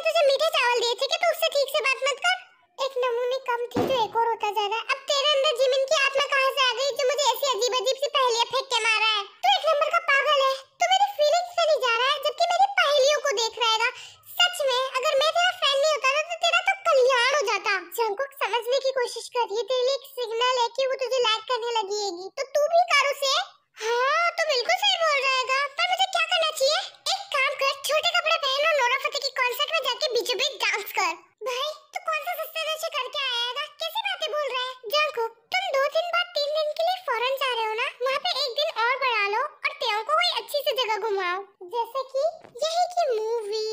तुझे मीठे चावल दिए थे कि तू उससे ठीक से बात मत कर। एक नमूने कम थी तो एक और होता जा रहा है। अब तेरे अंदर जिमिन की आत्मा कहां से आ गई जो मुझे ऐसी अजीब अजीब सी पहेलियां फेंक के मार रहा है? तू एक नंबर का पागल है। तू मेरी फीलिंग्स पे नहीं जा रहा है जबकि मेरी पहेलियों को देख रहेगा। सच में अगर मैं तेरा फ्रेंड नहीं होता ना तो तेरा तो कल्याण हो जाता। जंकुक समझने की कोशिश कर रही है, तेरे लिए एक सिग्नल है कि वो तुझे लाइक करने लगी है, तो तू भी कर उसे। हाँ तो बिल्कुल सही बोल रहेगा, पर मुझे क्या करना चाहिए? एक काम कर, छोटे कपड़े पहन और नोरा फतेही की कॉन्सर्ट में जाके बीचों बीच डांस कर। भाई तू कौन सा सस्ते नशे करके आया है ना? कैसी बातें बोल रहा है? जंकुक तुम 2 दिन बाद 3 दिन के लिए फॉरेन जा रहे हो ना, वहाँ पे एक दिन और बढ़ा लो और तेओ को कोई अच्छी सी जगह घुमाओ, जैसे कि यही की मूवी,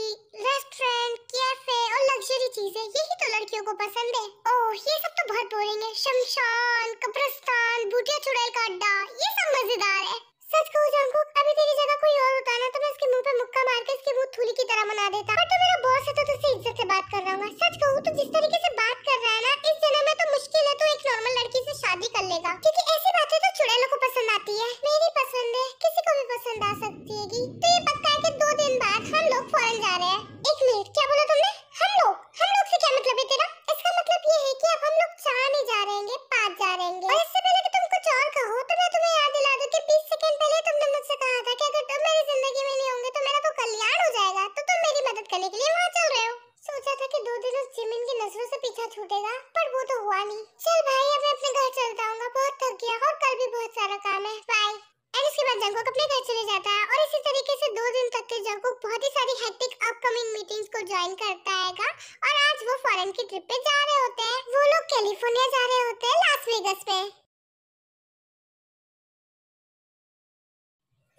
रेस्टोरेंट, कैफे और लग्जरी चीजें। यही तो लड़कियों को पसंद है। ओह ये सब तो बहुत बोरिंग है। शमशान, कब्रिस्तान, भूतिया चुड़ैल का अड्डा, ये सब मजेदार है। सच कहूं जंकुक, अभी तेरी जगह कोई और होता ना तो मैं उसके मुंह पे मुक्का मार के इसके मुंह थूली की तरह बना देता। पर तू मेरा बॉस है तो तुझसे इज्जत से बात कर रहा हूँ। सच कहूं तो जिस तरीके से बात कर रहा है ना, इस जन्म में तो मुश्किल है तो एक नॉर्मल लड़की से शादी कर लेगा, क्योंकि ऐसी बातें तो चुड़ैलों को पसंद आती है। मेरी पसंद है, किसी को भी पसंद आ सकती है। तो ये पक्का है कि 2 दिन बाद हम लोग फॉरेन जा रहे हैं। 1 मिनट, क्या बोला तुमने? हम लोग से क्या मतलब है तेरा? इसका मतलब ये है कि अब हम लोग 4 नहीं जा रहेंगे, 5 जा रहेंगे। और इससे पहले कि तुम कुछ और कहो तो मैं तुम्हें याद दिला दूं कि 20 सेकंड पहले तुमने मुझसे कहा था कि अगर तुम मेरी जिंदगी में नहीं होंगे तो मेरा तो कल्याण हो जाएगा, तो तुम मेरी मदद करने के लिए वहाँ चल रहे हो। सोचा था कि 2 दिन उस जिमिन की नजरों से पीछा छूटेगा, पर वो तो हुआ नहीं। चल भाई अब मैं अपने घर चलता हूँ, बहुत थक गया और कल भी बहुत सारा काम है। बाय। एंड इसके बाद जंकुक अपने घर चले जाता है और इसी तरीके से 2 दिन तक के जंकुक बहुत ही सारी हेक्टिक अपकमिंग मीटिंग्स को ज्वाइन करता हैगा। और आज वो फॉरेन की ट्रिप पे जा रहे होते हैं। वो लोग कैलिफोर्निया जा रहे होते हैं, लास वेगस पे।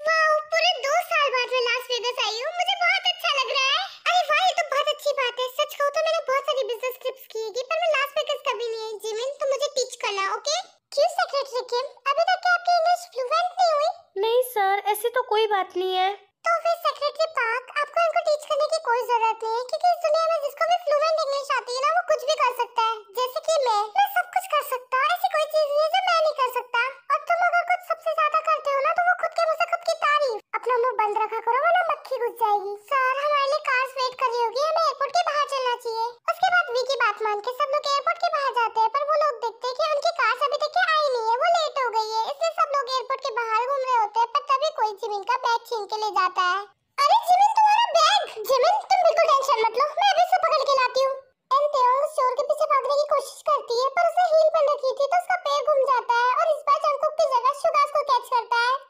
वाओ, पूरे 2 साल बाद मैं लास वेगस आई हूँ, मुझे बहुत अच्छा लग रहा है। अरे वाह, ये तो बहुत अच्छी बात है। सच कहूँ तो मैंने बहुत सारी बिजनेस ट्रिप्स की है, पर मैं लास वेगस कभी नहीं आई। जिमिन तुम मुझे टीच करना, ओके? क्यों सेक्रेटरी किम, अभी तक क्या आपकी इंग्लिश फ्लुएंट नहीं हुई? नहीं सर, ऐसी तो कोई बात नहीं है। तो फिर सेक्रेटरी पार्क, आपको इनको टीच करने की कोई जरूरत नहीं है, क्योंकि इस दुनिया में जिसको भी फ्लुएंट इंग्लिश आती है ना वो कुछ भी कर सकता है। जैसे कि मैं सब कुछ कर सकता हूँ। ऐसी कोई चीज नहीं है जो मैं नहीं कर सकता। और तुम अगर कुछ सबसे ज्यादा करते हो ना तो वो खुद के मुंह से खुद की तारीफ। अपना मुंह बंद रखा करो वरना मक्खी घुस जाएगी। सर हमारे लिए कार्स वेट कर रही होगी, हमें एयरपोर्ट के बाहर चलना चाहिए। उसके बाद वी की बात मान के सब लोग एयरपोर्ट के बाहर जाते हैं, पर वो लोग देखते हैं कि उनकी कार्स अभी तक आई नहीं है, वो लेट हो गई है। इसलिए सब लोग एयरपोर्ट के बाहर घूम रहे होते हैं, पर तभी कोई जिमिन का बैग छीन के ले जाता है। अरे जिमिन, तुम्हारा बैग! जिमिन तुम बिल्कुल टेंशन मत लो, मैं अभी से पकड़ के लाती हूँ। एन तेओ उस चोर के पीछे भागने की कोशिश करती है, पर उसे हील पहन रखी थी तो उसका पैर घूम जाता है और इस बार जंकुक की जगह शुगास को कैच करता है।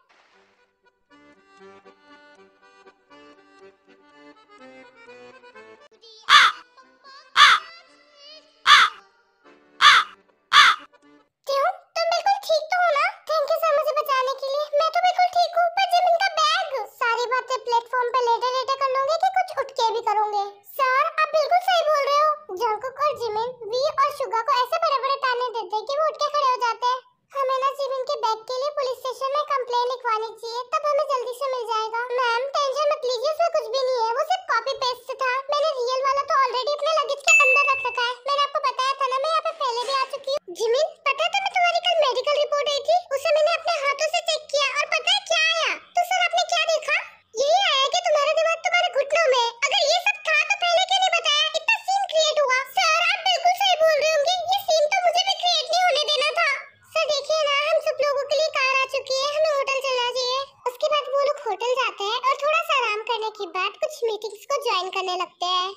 तेओ तुम बिल्कुल ठीक तो हो ना? थैंक यू सर मुझे बचाने के लिए। मैं तो बिल्कुल ठीक हूँ, पर जिमिन का बैग! सारी बातें प्लेटफॉर्म पे लेटे लेटे कर लोगे कि कुछ उठ के भी करोगे? सर आप बिल्कुल सही बोल रहे हो। जंकुक और जिमिन वी और शुगा को ऐसे बड़े बड़े ताने देते हैं कि वो उठ के खड़े हो जाते हैं। हमें ना जिमिन के बैग के लिए पुलिस स्टेशन में कंप्लेन लिखवानी चाहिए, तब हमें जल्दी से मिल जाएगा। मैम टेंशन मत लीजिए, उसमें कुछ भी नहीं है, वो सिर्फ कॉपी पेस्ट था। मैंने रियल वाला तो ऑलरेडी अपने लगेज के अंदर रख रखा है। मैंने आपको बताया था ना, मैं यहाँ पे पहले भी आ चुकी हूँ। जिमिन पता है तुम्हें, तुम्हारी कल मेडिकल रिपोर्ट आई थी, उसे मैंने अपने हाथों से चेक किया और पता है क्या आया? तो सर आपने क्या देखा? यही आया कि तुम्हारा दिमाग तुम्हारे घुटनों में। अगर ये सब था तो पहले क्यों नहीं बताया? इतना सीन क्रिएट हुआ। सर आप बिल्कुल सही बोल रहे होंगे, ये सीन तो मुझे भी क्रिएट नहीं होने देना था। सर देखिए ना, हम सब लोगों के लिए कार आ चुकी है, हमें होटल चलना चाहिए। उसके बाद वो लोग होटल जाते हैं और थोड़ा सा आराम करने के बाद कुछ मीटिंग्स को ज्वाइन करने लगते हैं।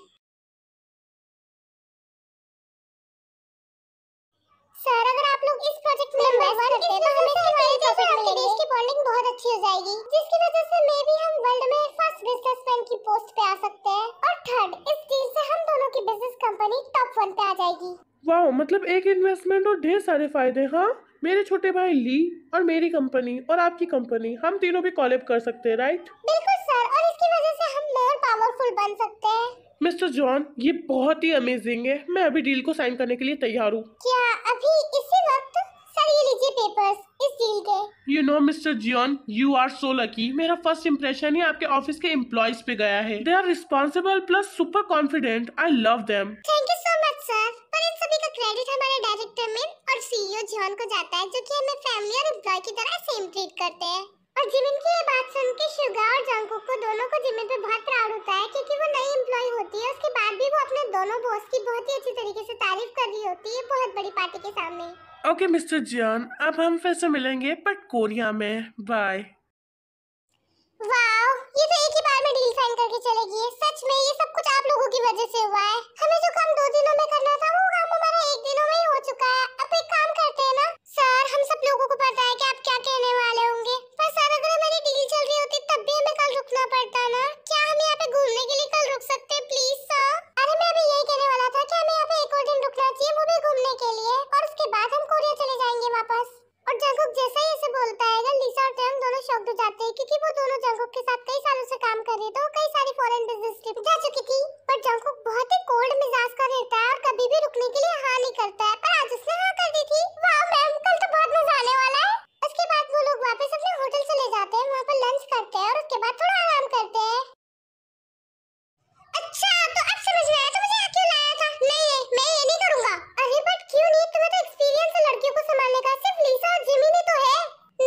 सर अगर आप लोग इस प्रोजेक्ट में इन्वेस्ट करते हैं तो हमें इसके बड़े प्रॉफिट मिलेंगे। देश की बॉन्डिंग बहुत अच्छी हो जाएगी, जिसकी वजह से मे भी हम वर्ल्ड में फर्स्ट बिजनेसमैन की पोस्ट पे आ सकते हैं। और थर्ड, इस डील से हम दोनों की बिजनेस कंपनी टॉप 1 पे आ जाएगी। वाह, मतलब एक इन्वेस्टमेंट और ढेर सारे फायदे। हाँ, मेरे छोटे भाई ली और मेरी कंपनी और आपकी कंपनी, हम तीनों भी कोलैब कर सकते हैं, राइट? बिल्कुल सर, और इसकी वजह से हम मोर पावरफुल बन सकते हैं। मिस्टर जॉन, ये बहुत ही अमेजिंग है। मैं अभी डील को साइन करने के लिए तैयार हूँ। क्या अभी इसी वक्त? सर ये लीजिए पेपर्स इस डील के। You know mister John, you are so lucky. मेरा फर्स्ट इंप्रेशन ही आपके ऑफिस के एम्प्लॉयज पे गया है। They are responsible plus super confident. I love them. Thank you so much sir, पर इन सभी का क्रेडिट हमारे डायरेक्टर में और सीईओ जॉन को जाता है, जो कि हमें फैमिली और एम्प्लॉय की तरह सेम ट्रीट करते हैं। और जिमिन की ये बात सुन के शुगा और जंकुक को दोनों को जिमिन पे बहुत प्राउड होता है, क्योंकि वो नई एम्प्लॉय होती है, उसके बाद भी दोनों बॉस की बहुत ही अच्छी तरीके से तारीफ कर रही होती है बहुत बड़ी पार्टी के सामने। ओके मिस्टर जियान, अब हम फिर से मिलेंगे बट कोरिया में। बाय। वाओ, ये तो एक ही बार में डील साइन करके चले गई। सच में ये सब कुछ आप लोगों की वजह से हुआ है। हमें जो काम 2 दिनों में करना था वो काम हमारा 1 दिनों में ही हो चुका है। अब एक काम करते हैं ना सर, हम सब लोगों को पता है कि आप क्या कहने वाले होंगे, पर सर अगर हमारी डील चल रही होती तब भी हमें कल रुकना पड़ता ना। क्या हम यहाँ पे घूमने के लिए कल रुक सकते हैं प्लीज सर? अरे मैं अभी यही कहने वाला था कि हमें यहाँ पे एक और दिन रुकना चाहिए, वो भी घूमने के लिए, और उसके बाद हम कोरिया चले जाएंगे वापस। और जंगकुक जैसा ही ऐसे बोलता है लिसा और टैम दोनों शॉक्ड हो जाते हैं क्योंकि वो दोनों जंगकुक के साथ कई सालों से काम कर रही है, तो कई सारी फॉरेन बिजनेस ट्रिप जा चुकी थी। पर जंगकुक बहुत ही कोल्ड मिजाज का रहता है और कभी भी रुकने के लिए हाँ नहीं करता है, पर आज उसने हाँ कर दी थी। वाह मैम, कल तो बहुत मजा आने वाला है। उसके बाद वो लोग वापस अपने होटल चले जाते हैं, वहाँ पर लंच करते हैं और उसके बाद थोड़ा आराम करते हैं। अच्छा, तो अब समझ में आया तो मुझे यहाँ क्यों लाया था। नहीं, मैं ये नहीं करूँगा। अरे बट क्यों नहीं, तुम्हें तो एक्सपीरियंस है लड़कियों को संभालने का, सिर्फ लिसा और जिमी ने तो है।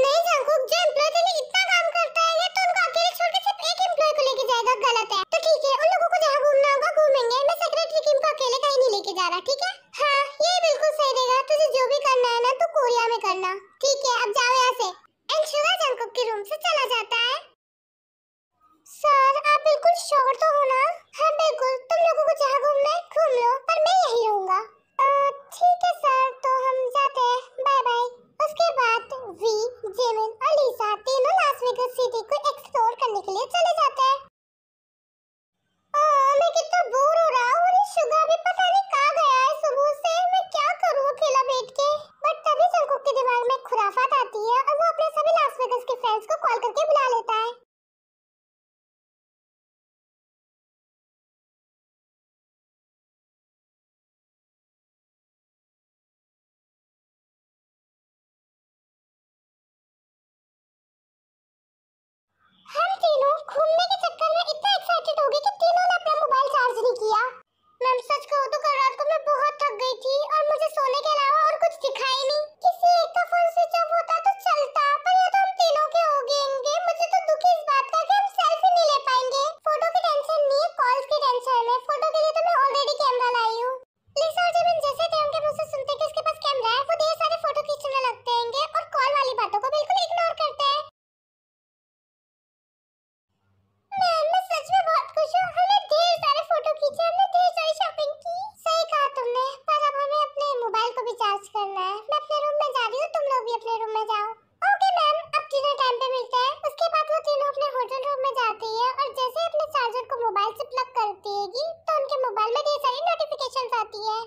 नहीं जंगकुक, जो एम्प्लॉय के लिए इतना काम करता है तो उनको अकेले छोड़ के सिर्फ एक एम्प्लॉय को लेके जाएगा, गलत है। तो ठीक है, उन लोगों को जहाँ घूमना होगा घूमेंगे, मैं सेक्रेटरी किम को अकेले कहीं नहीं लेके जा रहा, ठीक है? हाँ, ये बिल्कुल सही रहेगा। तुझे जो भी करना है ना तो कोरिया में करना, ठीक है? अब जाओ यहाँ से। एंड शुगा जंगकुक के रूम से चला जाता है। सर आप बिल्कुल श्योर तो हो ना? हाँ बिल्कुल, तुम लोगों को जहाँ घूमना है घूम लो, पर मैं यहीं रहूंगा। ठीक है सर, तो हम जाते हैं, बाय बाय। उसके बाद वी, जिमिन और लिसा तीनों लास वेगास सिटी को एक्सप्लोर करने के लिए चले जाते हैं। मैं कितना बोर हो रहा हूँ और ये शुगर भी पता नहीं कहाँ गया है सुबह से। मैं क्या करूँ अकेला बैठ के? बट तभी जंगकुक के दिमाग में खुराफात आती है और वो अपने सभी लास वेगास के फ्रेंड्स को कॉल करके बुला लेता है। हम तीनों घूमने के चक्कर में इतना एक्साइटेड हो गए कि तीनों ने अपना मोबाइल चार्ज नहीं किया। मैम सच कहूँ तो कल रात को मैं बहुत थक गई थी और मुझे सोने के अलावा और कुछ दिखा ही नहीं। किसी एक का फोन स्विच ऑफ होता तो चलता, पर ये तो हम तीनों के हो गएंगे। मुझे तो दुख इस बात का कि हम सेल्फी नहीं ले पाएंगे। फोटो की टेंशन नहीं है, कॉल्स की टेंशन है। फोटो के लिए तो मैं ऑलरेडी कैमरा लाई हूँ। लिसा और जिमिन जैसे थे उनके मुंह से सुनते कि उसके पास कैमरा है, वो ढेर सारे फोटो खींचने लगते हैं और कॉल वाली बातों को बिल्कुल इग्नोर करते हैं। मैं सच में बहुत खुश हूँ। हमने ढेर सारे फोटो खींचे, हमने ढेर सारी शॉपिंग की। सही कहा तुमने, पर अब हमें अपने मोबाइल को भी चार्ज करना है। मैं अपने रूम में जा रही हूँ, तुम लोग भी अपने रूम में जाओ। ओके मैम, अब डिनर टाइम पे मिलते हैं। उसके बाद वो तीनों अपने होटल रूम में जाती है और जैसे अपने चार्जर को मोबाइल से प्लग करती है तो उनके मोबाइल में ढेर सारी नोटिफिकेशंस आती है।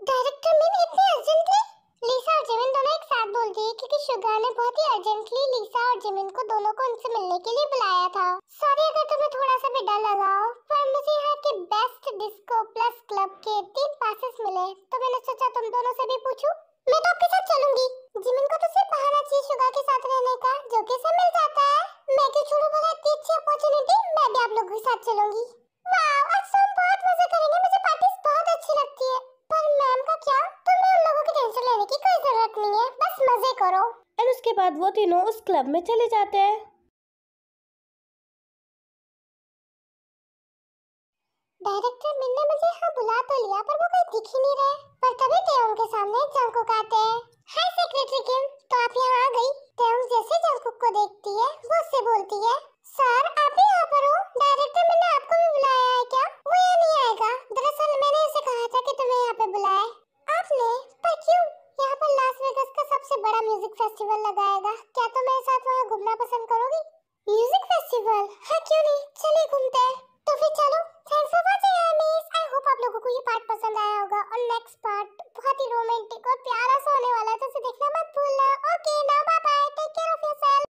डायरेक्टर मैम इतने अर्जेंटली? लिसा और जिमिन दोनों एक साथ बोलती है क्योंकि शुगर ने बहुत ही अर्जेंटली लिसा और जिमिन को दोनों को उनसे मिलने के लिए बुलाया था। सॉरी अगर तुम्हें थोड़ा सा भी डर लगा हो, पर मुझे यहाँ के बेस्ट डिस्को प्लस क्लब के 3 पासेस मिले, तो मैंने सोचा तुम दोनों से भी पूछूं। मैं तो आपके साथ चलूंगी। जिमिन को तो सिर्फ बहाना चाहिए शुगर के साथ रहने का, जो कि इसे मिल जाता है। मैं क्यों छोड़ूं भला इतनी अच्छी अपॉर्चुनिटी? मैं भी आप लोगों के साथ चलूंगी। वाह, आज तो हम बहुत मजे करेंगे। मुझे पार्टीज बहुत अच्छी लगती है। पर मैम का क्या? तुम्हें उन लोगों की टेंशन लेने की कोई जरूरत नहीं है, बस मजे करो। एंड उसके बाद वो तीनों उस क्लब में चले जाते हैं। डायरेक्टर मिन ने मुझे यहाँ बुला तो लिया, पर वो कहीं दिख ही नहीं रहे। पर तभी तेयोंग के सामने जंगकुक आते हैं। हाय सेक्रेटरी किम, तो आप यहाँ आ गई। तेयोंग जैसे जंगकुक को देखती है वो उससे बोलती है, सर आप ही यहाँ पर हो? डायरेक्टर मिन ने आपको भी बुलाया है क्या? वो यहाँ नहीं आएगा। दरअसल मैंने उसे कहा था कि तुम्हें यहाँ पे बुलाए। आपने? पर क्यों? यहाँ पर लास वेगास का सबसे बड़ा म्यूजिक फेस्टिवल लगाएगा। क्या तुम मेरे साथ वहाँ घूमना पसंद करोगी? Music festival? हाँ क्यों नहीं, चलिए घूमते हैं। तो फिर चलो। Thanks for watching enemies. I hope आप लोगों को ये पार्ट पसंद आया होगा और नेक्स्ट पार्ट बहुत ही रोमांटिक और प्यारा सा होने वाला है, तो उसे देखना मत भूलना। Okay, now bye bye, take care of yourself.